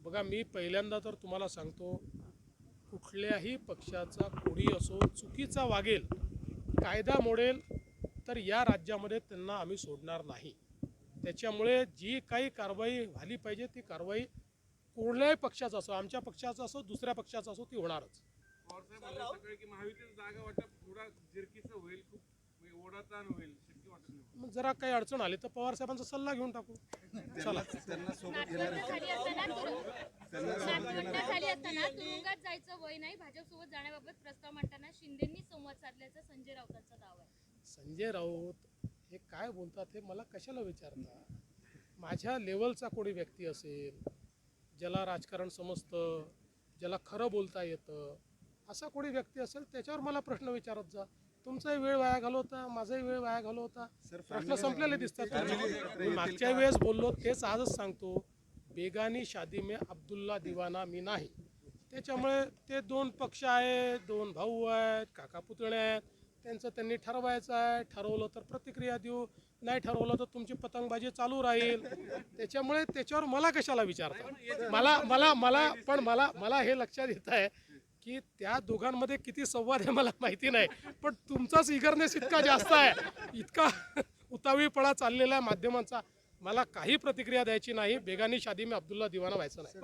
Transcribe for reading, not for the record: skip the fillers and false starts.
बघा, मी पहिल्यांदा तर तुम्हाला सांगतो, कुठल्याही पक्षाचा कोणी असो चुकीचा वागेल, कायदा मोडेल, तर या राज्यामध्ये त्यांना आम्ही सोडणार नाही. त्याच्यामुळे जी काही कारवाई झाली पाहिजे ती कारवाई कोणत्याही पक्षाचा असो, आमच्या पक्षाचा असो, दुसऱ्या पक्षाचा असो, ती होणारच. पवारसाहेब म्हणले सकाळी की महायुतीचं जागा वाटप थोडा जिरकीचं होईल, खूप ओढाताण होईल, शक्य वाटत नाही. मग जरा काही अडचण आली तर पवार साहेबांचा सल्ला घेऊन टाकू. चला. त्यांना सोबत घेणार नाटबंदी झाली असताना तुरुंगात जायचं वय नाही, भाजपसोबत जाण्याबाबत प्रस्ताव मांडताना शिंदेंनी संवाद साधल्याचा संजय राऊतांचा दावा आहे. संजय राऊत हे काय बोलतात हे मला कशाला विचारता? माझ्या लेवलचा कोणी व्यक्ती असेल, ज्याला राजकारण समजतं, ज्याला खरं बोलता येतं, असा कोणी व्यक्ती असेल त्याच्यावर मला प्रश्न विचारत जा. तुमचाही वेळ वाया घालवता, माझाही वेळ वाया घालवता, प्रश्न संपलेले दिसतात. मी मागच्या वेळेस बोललो तेच आजच सांगतो, बेगानी शादी में अब्दुल्ला दिवाना मी नाही. त्याच्यामुळे ते दोन पक्ष आहेत, दोन भाऊ आहेत, काका पुतळे आहेत, त्यांचं त्यांनी ठरवायचं आहे. ठरवलं तर प्रतिक्रिया देऊ, नाही ठरवलं तर तुमची पतंगबाजी चालू राहील. त्याच्यामुळे त्याच्यावर मला कशाला विचारता? मला हे लक्षात येत आहे की त्या दोघांमध्ये किती संवाद आहे मला माहिती नाही, पण तुमचाच इगरनेस इतका जास्त आहे, इतका उतावीळपणा चाललेला आहे माध्यमांचा. मला काही प्रतिक्रिया द्यायची नाही. बेगानी शादी में अब्दुल्ला दिवाना व्हायचं नाही.